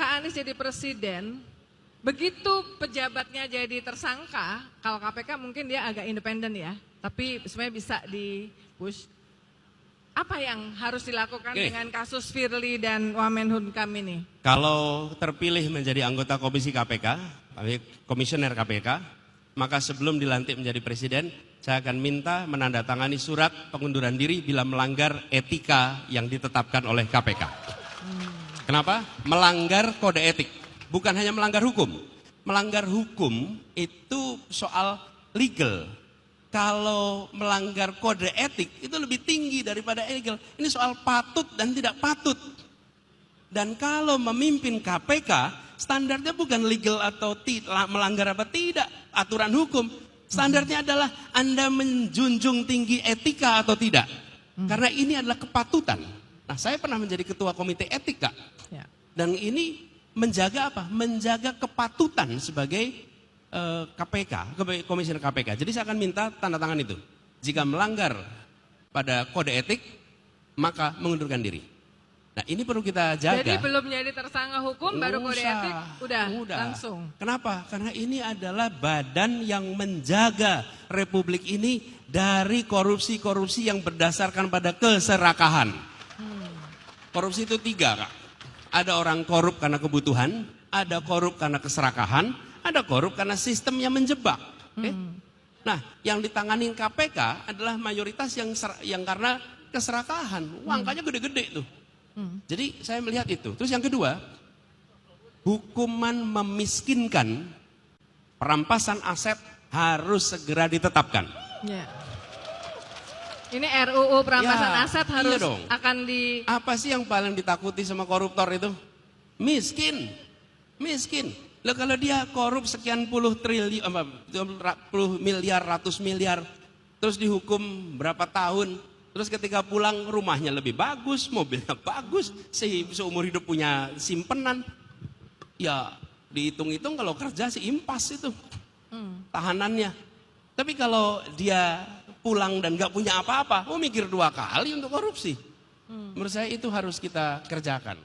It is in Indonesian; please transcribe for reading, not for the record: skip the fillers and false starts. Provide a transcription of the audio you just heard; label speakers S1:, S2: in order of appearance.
S1: Kak Anies jadi presiden, begitu pejabatnya jadi tersangka, kalau KPK mungkin dia agak independen ya, tapi sebenarnya bisa di-push. Apa yang harus dilakukan dengan kasus Firly dan Wamenkumham ini?
S2: Kalau terpilih menjadi anggota komisi KPK, komisioner KPK, maka sebelum dilantik menjadi presiden, saya akan minta menandatangani surat pengunduran diri bila melanggar etika yang ditetapkan oleh KPK. Kenapa? Melanggar kode etik, bukan hanya melanggar hukum. Melanggar hukum itu soal legal. Kalau melanggar kode etik itu lebih tinggi daripada legal. Ini soal patut dan tidak patut. Dan kalau memimpin KPK, standarnya bukan legal atau melanggar apa tidak, aturan hukum. Standarnya adalah Anda menjunjung tinggi etika atau tidak. Karena ini adalah kepatutan. Nah, saya pernah menjadi ketua komite etik, Kak. Dan ini menjaga apa? Menjaga kepatutan sebagai KPK, komisioner KPK. Jadi saya akan minta tanda tangan itu. Jika melanggar pada kode etik, maka mengundurkan diri. Nah, ini perlu kita jaga.
S1: Jadi belum jadi tersangka hukum, baru kode etik, udah langsung.
S2: Kenapa? Karena ini adalah badan yang menjaga Republik ini dari korupsi-korupsi yang berdasarkan pada keserakahan. Korupsi itu 3, Kak. Ada orang korup karena kebutuhan, ada korup karena keserakahan, ada korup karena sistem yang menjebak. Nah, yang ditanganin KPK adalah mayoritas yang karena keserakahan. Angkanya gede-gede tuh. Jadi saya melihat itu. Terus yang kedua, hukuman memiskinkan, perampasan aset harus segera ditetapkan.
S1: Ini RUU perampasan aset harus
S2: iya dong.
S1: akan di...
S2: Apa sih yang paling ditakuti sama koruptor itu? Miskin. Loh, kalau dia korup sekian puluh triliun, puluh miliar, ratus miliar, terus dihukum berapa tahun, terus ketika pulang rumahnya lebih bagus, mobilnya bagus, seumur hidup punya simpenan, ya dihitung-hitung kalau kerja sih impas itu tahanannya. Tapi kalau dia pulang dan gak punya apa-apa, mikir 2 kali untuk korupsi. Menurut saya itu harus kita kerjakan.